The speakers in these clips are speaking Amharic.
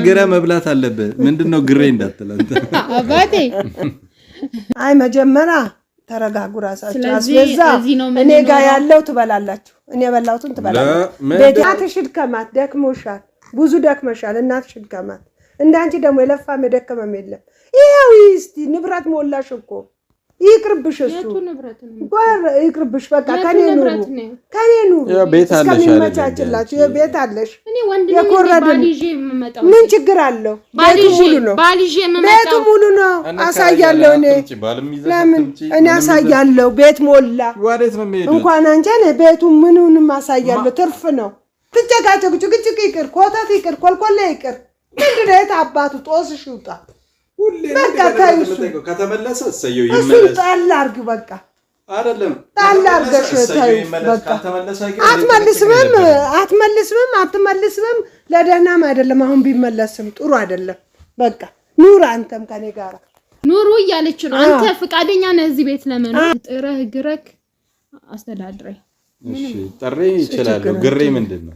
ገረ መብላት አለበት ምንድነው ግሬ እንዳትላንተ አባቴ አይ መጀመሪያ ተረጋጉ ራሳችሁ አስበዛ እኔ ጋር ያለው ትበላላችሁ እኔ በላውቱን ትበላላችሁ ቤታትሽ ድከማት ደክሞሻል ብዙ ደክመሻል እናትሽ ድከማት እንዳንቺ ደግሞ የለፋ መደከመም የለም ይሄው እስቲ ንብረት ሞላሽ እኮ ይቅርብሽ እሱ ቆር ይቅርብሽ በቃ ከኔ ኑሩ ቤት አለሽ እስከሚመቻችላችሁ ቤት አለሽ እኔ ወንድ ነኝ ባልጄ የምመጣው ምን ችግር አለው ባልጄ የምመጣው ቤቱ ሙሉ ነው አሳያለሁ ለምን እኔ አሳያለሁ ቤት ሞላ እንኳን አንቺ ቤቱ ምኑንም አሳያለሁ ትርፍ ነው ትጨቃጨቁ ጭቅጭቅ ይቅር ኮተት ይቅር ኮልኮሌ ይቅር ምንድነው አባቱ ጦስሽ ይውጣ በቃ ታይሱ ከተመለሰ ሰየው ይመለስ ጣል አርግ በቃ አይደለም ጣል አርገሽ ታይሱ በቃ አትመልስም ለደህናም አይደለም አሁን ቢመለስም ጥሩ አይደለም በቃ ኑር አንተም ከኔ ጋር ኑሩ እያለች ነው አንተ ፍቃደኛ ነህ እዚህ ቤት ለመኖር ጥረህ ግረክ አስተዳድረኝ እሺ ጥሬ ይችላል ግሬ ምንድነው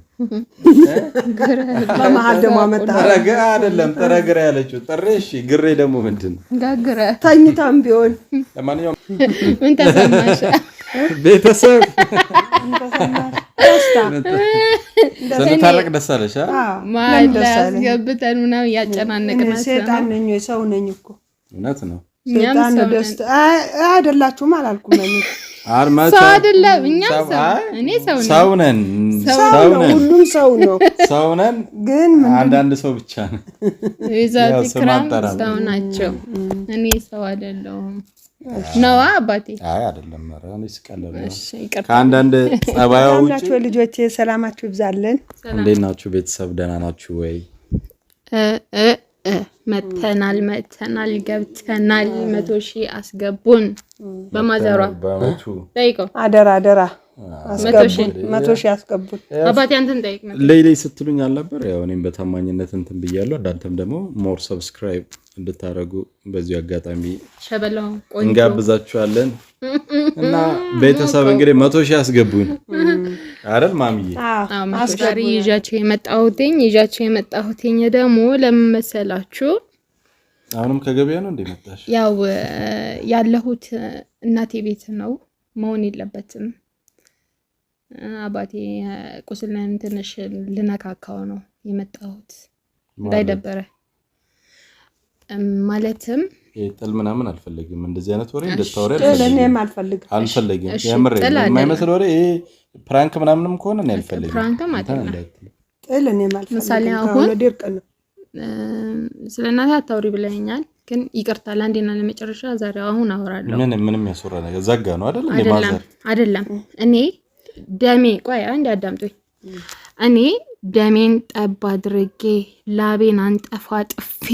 በመሃል ደሞ አመጣ ረጋ አይደለም ተረግረ ያለችው ጥሬ እሺ ግሬ ደግሞ ምንድነው ጋግረ ታኝታም ቢሆን ለማንኛውም ምን ተሰማሽ ቤተሰብ ሰንታረቅ ደሳለሽ ማላስ ገብተን ምናምን ያጨናነቅና ሰይጣን ነኝ ሰው ነኝ እኮ እውነት ነው ሰይጣን ደስታ አይደላችሁም አላልኩም እኔ አርማታ አይደለም እኛ እኔ ሰው ነን ሁሉም ሰው ነን ግን አንዳንድ ሰው ብቻ ነው ይዛት ክራም ሰው ናቸው እኔ ሰው አይደለሁም ነው አባቴ አይ አይደለም ማራን ይስቀለለ ከአንዳንድ ጸባያው ውጪ ልጆቼ ሰላማችሁ ይብዛልን እንዴት ናችሁ ቤተሰብ ደህና ናችሁ ወይ መተናል ገብተናል 100,000 አስገቡን በማዘሯ ጠይቆ አደራ አስገቡን 100,000 አስገቡን አባቴ አንተን ጠይቅ ለይለይ ስትሉኝ አልነበር ያው እኔም በታማኝነት እንትን ብያለሁ አዳንተም ደግሞ ሞር ሰብስክራይብ እንድታረጉ በዚህ አጋጣሚ ሸበላው ቆንጆ እንጋብዛችኋለን እና ቤተሰብ እንግዲህ 100,000 አስገቡን አይደል ማሚዬ ማስቀሪ ይጃቸው የመጣሁትኝ ደግሞ ለምመሰላችሁ አሁንም ከገበያ ነው እንደመጣሽ ያው ያለሁት እናቴ ቤት ነው መሆን የለበትም አባቴ ቁስልን ትንሽ ልነካካው ነው የመጣሁት እንዳይደበረ ማለትም ጥል ምናምን አልፈልግም እንደዚህ አይነት ወሬ እንደታወሪ አልፈልግም የምር የማይመስል ወሬ ፕራንክ ምናምንም ከሆነ ነው አልፈልግም ፕራንክ ማለት ነው ጥል እኔ ማለት ምሳሌ አሁን ስለናታ ታውሪ ብለኛል ግን ይቅርታ ለአንዴና ለመጨረሻ ዛሬ አሁን አወራለሁ ምንም ያስወራ ነገር ዘጋ ነው አይደል እንዴ ማዘር አይደለም እኔ ደሜ ቆይ አንድ አዳምጡኝ እኔ ደሜን ጠብ አድርጌ ላቤን አንጠፋ ጥፌ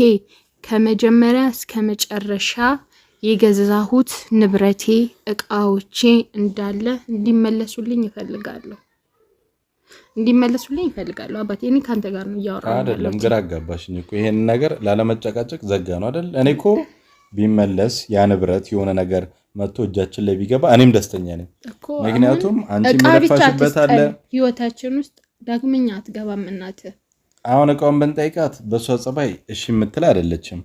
ከመጀመሪያ እስከ መጨረሻ የገዛሁት ንብረቴ እቃዎቼ እንዳለ እንዲመለሱልኝ ይፈልጋለሁ አባቴ እኔ ካንተ ጋር ነው ያወራው አይደለም ግራ አጋባሽኝ እኮ ይሄን ነገር ላለመጨቃጨቅ ዘጋ ነው አይደል እኔ እኮ ቢመለስ ያ ንብረት የሆነ ነገር መጥቶ እጃችን ላይ ቢገባ እኔም ደስተኛ ነኝ ምክንያቱም አንቺ መለፋሽበት አለ ህይወታችን ውስጥ ዳግመኛ አትገባም እናት አሁን እቃውን በንጠይቃት በሷ ጸባይ እሺ የምትል አይደለችም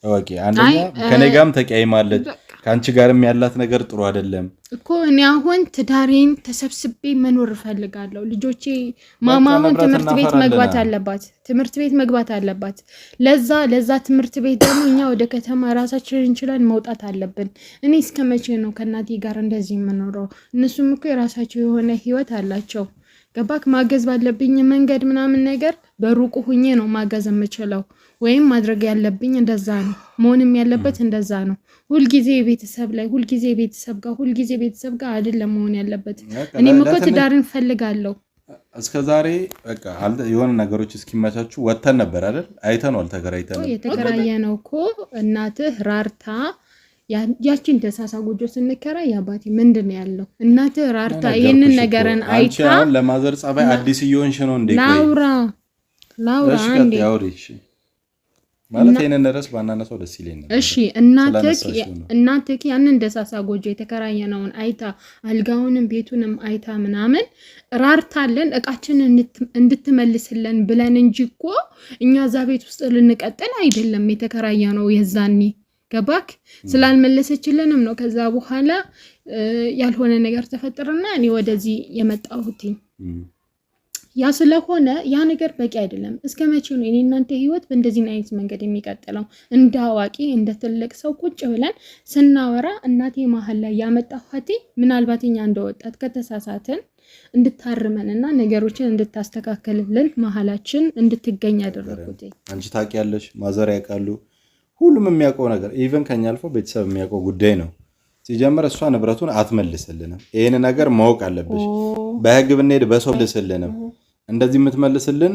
ወቂ አንደኛ ከኔ ጋርም ተቀያይማለች ካንቺ ጋርም ያላት ነገር ጥሩ አይደለም እኮ እኔ አሁን ትዳሬን ተሰብስቤ መኖር ፈልጋለሁ ልጆቼ ማማውን ትምህርት ቤት መግባት አለባት ለዛ ትምህርት ቤት ደግሞ እኛ ወደ ከተማ ራሳችን እንችላለን መውጣት አለብን እኔ እስከመቼ ነው ከናቴ ጋር እንደዚህ የምኖረው እነሱም እኮ የራሳቸው የሆነ ህይወት አላቸው ገባክ ማገዝ ባለብኝ መንገድ ምናምን ነገር በሩቁ ሆኜ ነው ማገዝ የምችለው ወይም ማድረግ ያለብኝ እንደዛ ነው መሆንም ያለበት እንደዛ ነው ሁሉ ጊዜ ቤተሰብ ጋር አይደለም መሆን ያለበት እኔም እኮ ትዳርን ፈልጋለሁ እስከዛሬ በቃ የሆነ ነገሮች እስኪመቻቹ ወተን ነበር አይደል አይተናል ተገራይተናል የተገራየነው እኮ እናትህ ራርታ ያቺን ደሳሳ ጎጆ ስንከራ ያባቴ ምንድነው ያለው እናትህ ራርታ ይሄንን ነገርን አይታ አንቺ ለማዘር ጸባይ አዲስ ይሆንሽ ነው እንዴ ላውራ አንዴ ማለት ይሄንን ድረስ ባናነሳው ደስ ይለኛል። እሺ እናትክ ያንን ደሳሳ ጎጆ የተከራየነውን አይታ አልጋውንም ቤቱንም አይታ ምናምን ራርታለን እቃችንን እንድትመልስልን ብለን እንጂ እኮ እኛ እዛ ቤት ውስጥ ልንቀጥል አይደለም የተከራየነው የዛኔ ገባክ ስላልመለሰችልንም ነው ከዛ በኋላ ያልሆነ ነገር ተፈጠረና እኔ ወደዚህ የመጣሁት ያ ስለሆነ ያ ነገር በቂ አይደለም እስከመቼ ነው እኔ እናንተ ህይወት በእንደዚህ አይነት መንገድ የሚቀጥለው እንዳዋቂ እንደ ትልቅ ሰው ቁጭ ብለን ስናወራ እናቴ መሐል ላይ ያመጣኋት ምናልባትኛ እንደወጣት ከተሳሳተን እንድታርመንና ነገሮችን እንድታስተካክልልን መሐላችን እንድትገኝ ያደረኩት አንቺ ታውቂያለሽ ማዘር ያውቃሉ ሁሉም የሚያውቀው ነገር ኢቭን ከኛ አልፎ ቤተሰብ የሚያውቀው ጉዳይ ነው ሲጀምር እሷ ንብረቱን አትመልስልንም ይሄን ነገር ማወቅ አለብሽ በህግ ብንሄድ በሰው ልስልንም እንደዚህ የምትመልስልን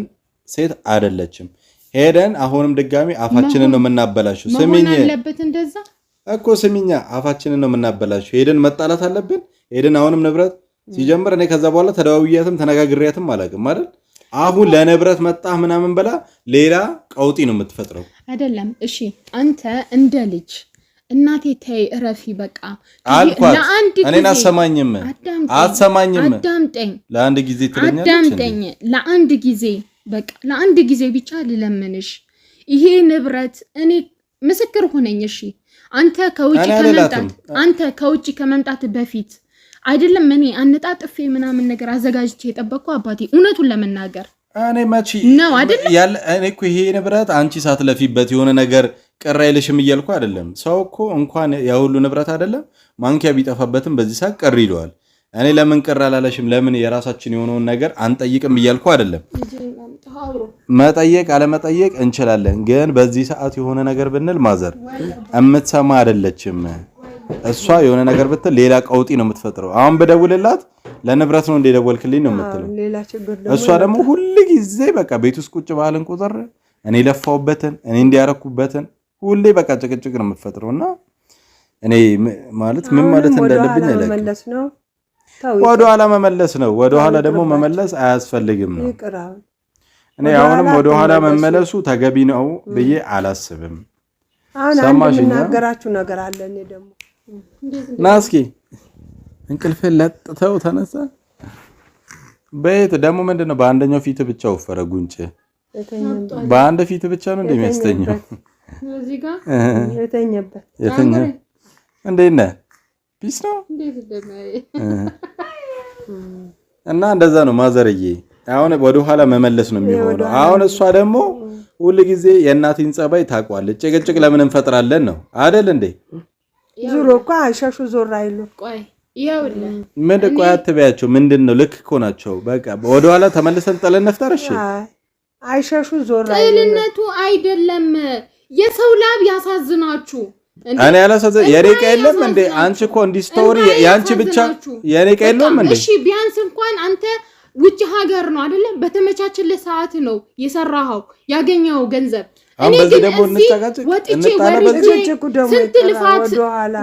ሴት አይደለችም ሄደን አሁንም ድጋሚ አፋችንን ነው የምናበላሽው ስሚኝ አለበት እንደዛ እኮ ስሚኛ አፋችንን ነው የምናበላሽው ሄደን መጣላት አለብን ሄደን አሁንም ንብረት ሲጀምር እኔ ከዛ በኋላ ተደዋውያትም ተነጋግሬያትም አላውቅም አይደል አሁን ለንብረት መጣህ ምናምን በላ ሌላ ቀውጢ ነው የምትፈጥረው አይደለም እሺ አንተ እንደ ልጅ እናቴ ተይ እረፊ በቃ ለአንድ ጊዜ እኔና አሰማኝም አዳምጠኝ ለአንድ ጊዜ ትለኛለች አዳምጠኝ ለአንድ ጊዜ በቃ ለአንድ ጊዜ ብቻ ልለምንሽ ይሄ ንብረት እኔ ምስክር ሆነኝ እሺ አንተ ከውጪ ከመምጣት በፊት አይደለም እኔ አንጣጥፌ ምናምን ነገር አዘጋጅቼ የጠበቅኩ አባቴ እውነቱን ለመናገር እኔ ማቺ ነው አይደል ያለ እኔ እኮ ይሄ ንብረት አንቺ ሳትለፊበት የሆነ ነገር ቀራይልሽም እያልኩ አይደለም ሰው እኮ እንኳን ያሁሉ ንብረት አይደለም ማንኪያ ቢጠፋበትም በዚህ ሰዓት ቀር ይለዋል እኔ ለምን ቀር አላለሽም ለምን የራሳችን የሆነውን ነገር አንጠይቅም እያልኩ አይደለም መጠየቅ አለመጠየቅ እንችላለን ግን በዚህ ሰዓት የሆነ ነገር ብንል ማዘር እምትሰማ አይደለችም እሷ የሆነ ነገር ብትል ሌላ ቀውጢ ነው የምትፈጥረው አሁን በደውልላት ለንብረት ነው እንደደወልክልኝ ነው የምትለው እሷ ደግሞ ሁሉ ጊዜ በቃ ቤት ውስጥ ቁጭ ባልን ቁጥር እኔ ለፋውበትን እኔ እንዲያረኩበትን ሁሌ በቃ ጭቅጭቅ ነው የምትፈጥረውና እኔ ማለት ምን ማለት እንደለብኝ አይለኝም ወደ ኋላ መመለስ ነው ወደ ኋላ ደግሞ መመለስ አያስፈልግም ነው እኔ አሁንም ወደ ኋላ መመለሱ ተገቢ ነው ብዬ አላስብም ሰማሽኛ ነገራችሁ ነገር አለ እኔ ደግሞ ናስኪ እንቅልፍ ለጥተው ተነሳ ቤት ደግሞ ምንድነው በአንደኛው ፊት ብቻ ወፈረ ጉንጭ በአንድ ፊት ብቻ ነው እንደሚያስተኛው እዚህ ጋር የተኛበት እንዴት ነህ ፒስ ነው እና እንደዛ ነው ማዘርዬ አሁን ወደ ኋላ መመለስ ነው የሚሆነው አሁን እሷ ደግሞ ሁሉ ጊዜ የእናቲን ጸባይ ታቋለች ጭቅጭቅ ለምን እንፈጥራለን ነው አይደል እንዴ ዙሮ እኮ አይሻሹ ዞር አይሉ ቆይ ይኸውልህ ምን ቆይ አትበያቸው ምንድነው ልክ እኮ ናቸው በቃ ወደ ኋላ ተመልሰን ጥለን ነፍጠር እሺ አይሻሹ ዞር አይሉ ጥልነቱ አይደለም የሰው ላብ ያሳዝናችሁ እኔ ያላሳዘን የሬቀ የለም እንዴ አንቺ እኮ እንዲ ስቶሪ ያንቺ ብቻ የሬቀ የለም እንዴ እሺ ቢያንስ እንኳን አንተ ውጭ ሀገር ነው አይደለ በተመቻቸለ ሰዓት ነው የሰራኸው ያገኘው ገንዘብ እኔ በዚህ ደግሞ እንጣላበልጭ ስንት ልፋት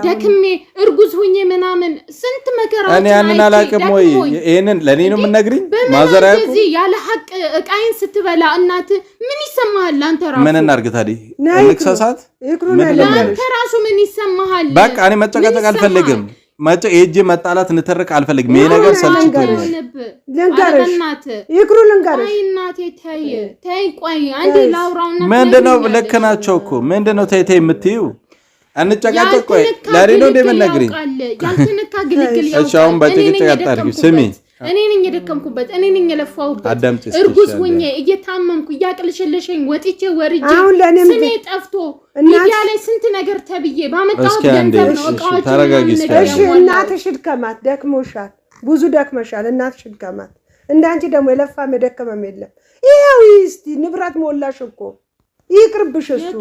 ደክሜ እርጉዝ ሆኜ ምናምን ስንት መከራ እኔ ያንን አላቅም ወይ ይሄንን ለኔ ነው የምነግሪኝ ማዘራያ እዚህ ያለ ሐቅ እቃይን ስትበላ እናት ምን ይሰማሃል አንተ ራሱ ምን እናርግ ታዲያ እንክሰሳት አንተ ራሱ ምን ይሰማሃል በቃ እኔ መጨቃጨቅ አልፈልግም እጄ መጣላት እንትርክ አልፈልግም ይሄ ነገር ሰልችቶኛል ልንገርሽ ይክሩ ልንገርሽ አይ እናቴ ተይ ቆይ አንዴ ላውራውና ምንድነው ልክ ናቸው እኮ ምንድነው ተይ የምትዩ አንጨቃጨቅ ቆይ ለኔ ነው እንደምነግሪኝ ያልተነካ ግልግል እሺ አሁን በጭቅጭቅ አጣርጊ ስሚ እኔ ነኝ የደከምኩበት እኔ ነኝ የለፋሁበት እርጉዝ ሆኜ እየታመምኩ እያቅልሽልሽኝ ወጥቼ ወርጄ ስሜ ጠፍቶ ሚዲያ ላይ ስንት ነገር ተብዬ ባመጣው ገንዘብ ነው እቃዎች ተረጋጊ እሺ እናትሽ ድከማት ደክሞሻል ብዙ ደክመሻል እናትሽ ድከማት እንዳንቺ ደግሞ የለፋ መደከመም የለም ይሄው እስቲ ንብረት ሞላሽ እኮ ይቅርብሽ እሱ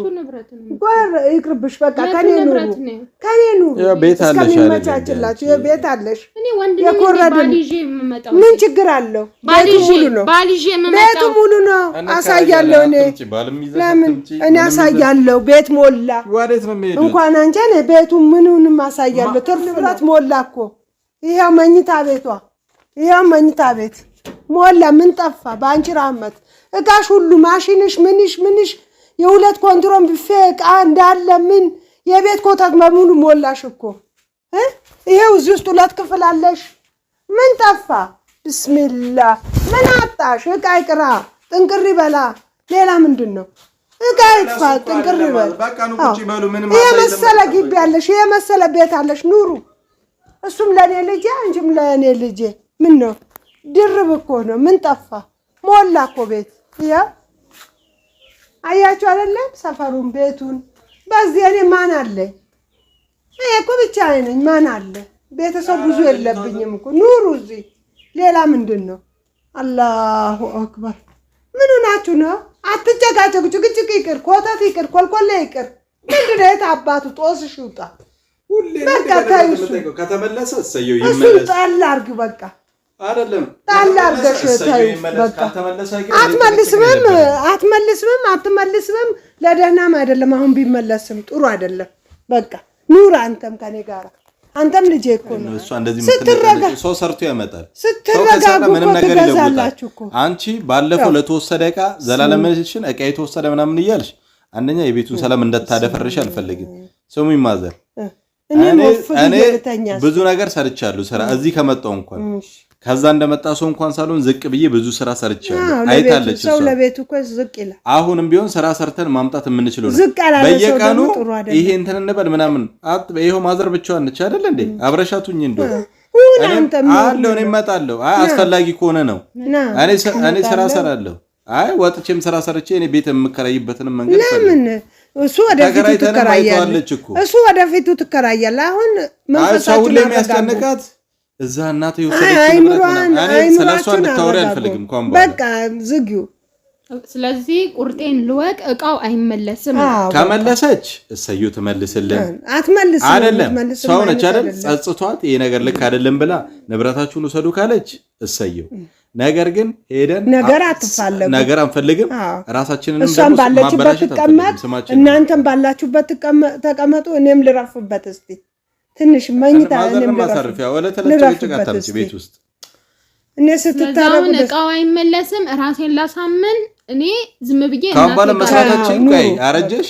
ይቅርብሽ በቃ ከኔ ኑሩ ቤት አለሽ እስከሚመቻችላችሁ ቤት አለሽ እኔ ወንድም ባሊጄ የምመጣው ምን ችግር አለው ባሊጄ የምመጣው ቤቱ ሙሉ ነው አሳያለሁ ለምን እኔ አሳያለሁ ቤት ሞላ እንኳን አንቺ እኔ ቤቱ ምኑንም አሳያለሁ ትርፍ ንብረት ሞላ እኮ ይሄው መኝታ ቤት ሞላ ምን ጠፋ በአንቺ ራህመት እቃሽ ሁሉ ማሽንሽ ምንሽ የሁለት ኮንትሮም ቢፌ ዕቃ እንዳለ ምን የቤት ኮተት በሙሉ ሞላሽ እኮ ይሄው እዚህ ውስጥ 2 ክፍል አለሽ ምን ጠፋ ቢስሚላህ ምን አጣሽ ዕቃ ይቅራ ጥንቅር ይበላ ሌላ ምንድነው ዕቃ ይጥፋ ጥንቅር ይበላ በቃ ነው ቁጭ ይበሉ ምንም ማለት የመሰለ ግቢ ያለሽ የመሰለ ቤት አለሽ ኑሩ እሱም ለኔ ልጄ አንቺም ለኔ ልጄ ምን ነው ድርብ እኮ ነው ምን ጠፋ ሞላ እኮ ቤት ያ አያችሁ አይደለም ሰፈሩን ቤቱን በዚህ እኔ ማን አለ እኔ እኮ ብቻዬን ነኝ ማን አለ ቤተሰብ ብዙ የለብኝም እኮ ኑሩ እዚህ ሌላ ምንድነው አላሁ አክበር ምን ሆናችሁ ነው አትጨቃጨቁ ጭቅጭቅ ይቅር ኮተት ይቅር ኮልኮሌ ይቅር ምንድነው የታባቱ ጦስሽ ይውጣ ሁሌ በቃ ታይሱ ከተመለሰ እሰየው ይመለስ እሱ ጣል አርግ በቃ አይደለም ጣል አርገሽ ታይሱ በቃ አትመልስም ለደህናም አይደለም አሁን ቢመለስም ጥሩ አይደለም በቃ ኑር አንተም ከኔ ጋር አንተም ልጄ እኮ ነው እሱ እንደዚህ ምትነገር ሰው ሰርቶ ያመጣል ስትረጋጉ ምንም ነገር ይለውጣል አንቺ ባለፈው ለተወሰደ ዕቃ ዘላለምሽን ዕቃ የተወሰደ ምናምን ይያልሽ አንደኛ የቤቱን ሰላም እንደታደፈርሽ አልፈልግም ስሙ ይማዘር እኔ ብዙ ነገር ሰርቻለሁ ስራ እዚህ ከመጣው እንኳን ከዛ እንደመጣ ሰው እንኳን ሳሎን ዝቅ ብዬ ብዙ ስራ ሰርቻለሁ አይታለች ሰው ለቤቱ እኮ ዝቅ ይላል አሁንም ቢሆን ስራ ሰርተን ማምጣት የምንችለው ነው በየቀኑ ይሄ እንትን እንበል ምናምን ይሄው ማዘር ብቻዋን ነች አይደል እንዴ አብረሻቱኝ እንዴ አለው እኔ እመጣለሁ አስፈላጊ ከሆነ ነው እኔ ስራ ሰራለሁ ወጥቼም ስራ ሰርቼ እኔ ቤት የምከራይበትን መንገድ ለምን እሱ ወደፊቱ ትከራያለህ አሁን መንፈሳችሁ ለሚያስጨንቃት እዛ እናቴ ወሰደች ማለት ሰላሷ እንድታወሪ አልፈልግም እንኳን በቃ ዝጊው ስለዚህ ቁርጤን ልወቅ ዕቃው አይመለስም ከመለሰች እሰዩ ተመልስልን አትመልስም አይደለም ሰው ነች አይደል ጸጽቷት ይሄ ነገር ልክ አይደለም ብላ ንብረታችሁን ወሰዱ ካለች እሰዩ ነገር ግን ሄደን ነገር አትፋለጉ ነገር አንፈልግም ራሳችንን እሷም ባለችበት ተቀመጥ እናንተም ባላችሁበት ተቀመጡ እኔም ልረፍበት እስቲ ትንሽ መኝታ እኔም ማሳረፊያ ወለ ተለጨጭቃታም ቤት ውስጥ እኔ ስትታረቁ ዕቃው አይመለስም ራሴን ላሳምን እኔ ዝም ብዬ ካም ባለ መስራታችን ቆይ አረጀሽ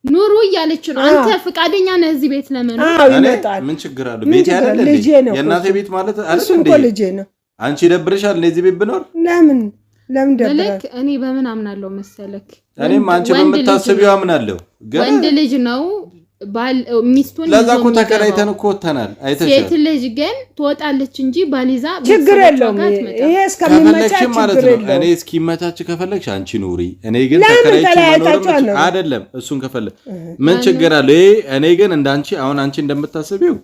ኑሩ እያለች ነው አንተ ፍቃደኛ ነህ እዚህ ቤት ለመኖር ይመጣል ምን ችግር አለው ቤት ያለ የእናቴ ቤት ማለት አይደል እንዴ ልጄ ነው አንቺ ደብርሻል ለዚህ ቤት ብኖር ለምን ደብረክ እኔ በምን አምናለሁ መሰለክ እኔም አንቺ በመታሰቢው አምናለሁ ወንድ ልጅ ነው ባል ሚስቱን ለዛ እኮ ተከራይተን እኮ ወተናል አይተሽ ሴት ልጅ ግን ትወጣለች እንጂ ባሊዛ ችግር የለውም ይሄ እስከሚመቻች ችግር የለውም እኔ እስኪመቻች ከፈለግሽ አንቺ ኑሪ እኔ ግን ተከራይቼ ነው አይደለም እሱን ከፈለግ ምን ችግር አለ እኔ ግን እንዳንቺ አሁን አንቺ እንደምታስቢው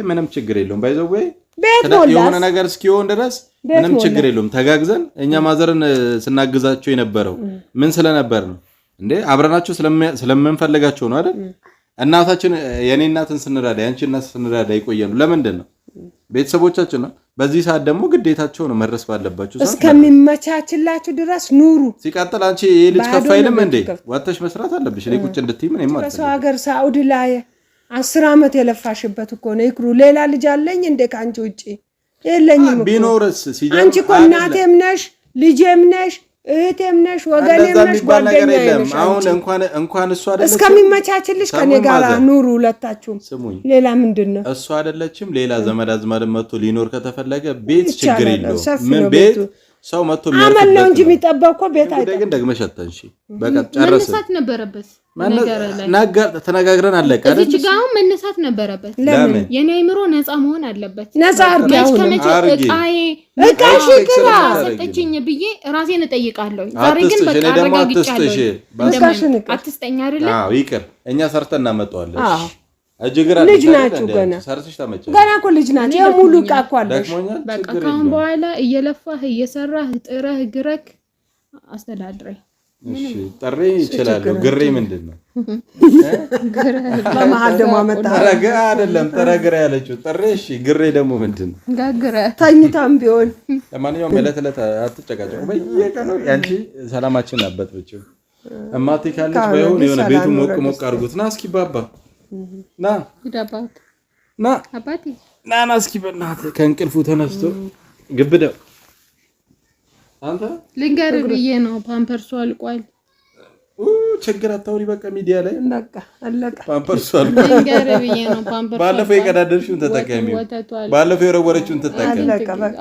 ምንም ችግር የለውም ባይዘው ወይ የሆነ ነገር እስኪሆን ድረስ ምንም ችግር የለውም ተጋግዘን እኛ ማዘርን ስናግዛቸው የነበረው ምን ስለነበር ነው እንዴ አብረናቸው ስለምንፈልጋቸው ነው አይደል እናታችን የኔ እናትን ስንራዳ ያንቺ እናት ስንራዳ ይቆየኑ ለምንድን ነው ቤተሰቦቻችን ነው በዚህ ሰዓት ደግሞ ግዴታቸው ነው መድረስ ባለባቸው ሰዓት እስከሚመቻችላችሁ ድረስ ኑሩ ሲቀጥል አንቺ የልጅ ከፋይልም እንዴ ወጥተሽ መስራት አለብሽ እኔ ቁጭ እንድትይ ምን ይማር ሰው ሀገር ሳውዲ ላይ 10 አመት የለፋሽበት እኮ ነው ይክሩ ሌላ ልጅ አለኝ እንደ ካንቺ ውጪ የለኝም ቢኖርስ ሲጀምር አንቺ እኮ እናቴም ነሽ ልጄም ነሽ እህቴም ነሽ ወገኔም ነሽ ጓደኛዬም ነሽ አሁን እንኳን እሱ አይደለም እስከሚመቻችልሽ ከኔ ጋር ኑሩ ሁለታችሁም ሌላ ምንድነው እሱ አይደለችም ሌላ ዘመድ አዝማድ መጥቶ ሊኖር ከተፈለገ ቤት ችግር የለው ምን ቤት ሰው መጥቶ አመል ነው እንጂ የሚጠባው እኮ ቤት አይደለም ግን ደግመሽ አጣንሺ በቃ ጨረሰ መነሳት ነበረበት ነገር ተነጋግረን አለቀ አይደል እዚህ ጋር መነሳት ነበረበት ለምን የኔ አይምሮ ነፃ መሆን አለበት ነፃ አርጋው እቃሽ ይቅራ ሰጠችኝ ብዬ ራሴን እጠይቃለሁ ዛሬ ግን በቃ አረጋግጫለሁ አትስጠኝ አይደል አዎ ይቅር እኛ ሰርተን እናመጣዋለን አጅግራ ልጅ ናችሁ ገና እኮ ልጅ ናችሁ የሙሉ ዕቃ እኮ አለሽ በቃ ካሁን በኋላ እየለፋህ እየሰራህ ጥረህ ግረክ አስተዳድረኝ እሺ ጥሬ ይችላል ግሬ ምንድነው በመሃል ደግሞ አመጣ ተረጋ አይደለም ተረግራ ያለችው ጥሬ እሺ ግሬ ደግሞ ምንድነው ጋግረ ተኝታም ቢሆን ለማንኛውም መለተለት አትጨቃጨቁ በየቀኑ ያንቺ ሰላማችን አበጥብጭው እማቴ ካለች ባይሆን የሆነ ቤቱ ሞቅ አድርጉት ና እስኪ ባባ ና ይዳባት ና አባቴ ና እስኪ በእናትህ ከእንቅልፉ ተነስቶ ግብደው አንተ ልንገርህ ብዬ ነው ፓምፐርሱ አልቋል ችግር አታውሪ በቃ ሚዲያ ላይ በቃ አለቀ። ፓምፐርስ አለ እንገር ብዬ ነው ፓምፐርስ ባለፈው የቀዳደርሽውን ተጠቀሚ ባለፈው የረወረችውን ተጠቀሚ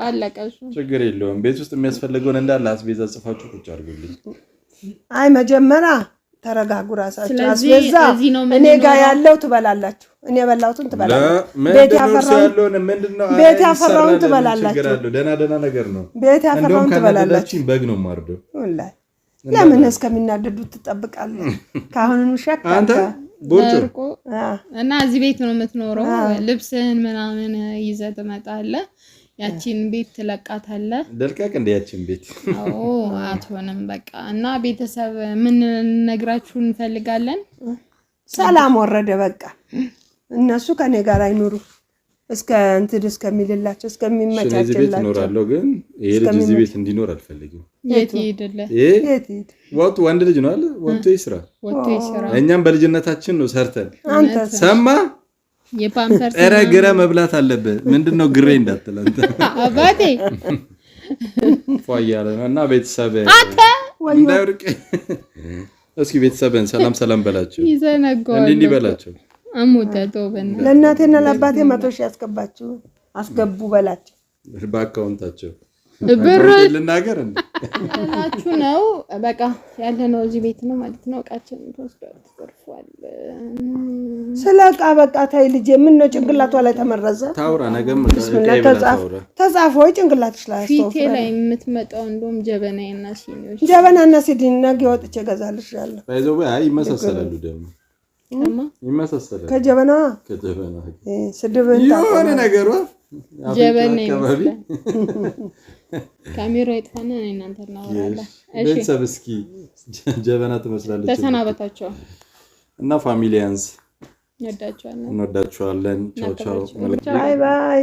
አለቀ እሱ ችግር የለውም ቤት ውስጥ የሚያስፈልገውን እንዳለ አስቤዛ ጽፋችሁ ቁጭ አድርጉልኝ አይ መጀመሪያ ተረጋጉ ራሳችሁ አስቤዛ እኔ ጋር ያለው ትበላላችሁ እኔ የበላሁትን ትበላላችሁ ቤት ያፈራውን ትበላላችሁ ደህና ነገር ነው ቤት ያፈራውን ትበላላችሁ በግ ነው ማርደው ወላሂ ለምን እስከሚናደዱት ትጠብቃለህ ካሁኑ ሸክ አንተ ቦርጮ እና እዚህ ቤት ነው የምትኖረው ልብስህን ምናምን ይዘህ ትመጣለህ ያቺን ቤት ትለቃታለህ ደልቀቅ እንደ ያቺን ቤት አዎ አትሆንም በቃ እና ቤተሰብ ምን ነግራችሁ እንፈልጋለን ሰላም ወረደ በቃ እነሱ ከኔ ጋር አይኖሩ እስከ እንትን እስከሚልላቸው እስከሚመቻቸላቸው ይኖራሉ ግን ይሄ ልጅ እዚህ ቤት እንዲኖር አልፈልግም የት ይሄድለ የት ወጡ ወንድ ልጅ ነው አለ ወጡ ይስራ እኛም በልጅነታችን ነው ሰርተን ሰማ የፓምፐርስ ግረ መብላት አለበት ምንድነው ግሬ እንዳትላንተ አባቴ ፏያለ እና ቤተሰብ እንዳይርቅ እስኪ ቤተሰብን ሰላም በላቸው ይዘነጋው እንዴ በላቸው አሞታቶ በእና ለእናቴና ለአባቴ 100 ሺህ ያስገባችሁ አስገቡ በላቸው በአካውንታቸው ብር ልናገር እናችሁ ነው በቃ ያለ ነው እዚህ ቤት ነው ማለት ነው እቃችን ተወስዷል ተርፏል ስለቃ በቃ ታይ ልጅ ምን ነው ጭንቅላቷ ላይ ተመረዘ ታውራ ነገም ተጻፈው ጭንቅላትሽ ላይ ፊቴ ላይ የምትመጣው እንደውም ጀበናና ሲኒዎች ጀበናና ሲኒ ነገ ወጥቼ ገዛልሻለሁ ባይዘው አይ ይመሳሰላሉ ደግሞ ይመሳሰላል ከጀበና ስድብን የሆነ ነገሩ ጀበና ካሜራ ይጥፋና እናንተ እናወራለን እሺ ቤተሰብ እስኪ ጀበና ትመስላለች ተሰናበታቸው እና ፋሚሊያንስ እንወዳቸዋለን ቻው ባይ ባይ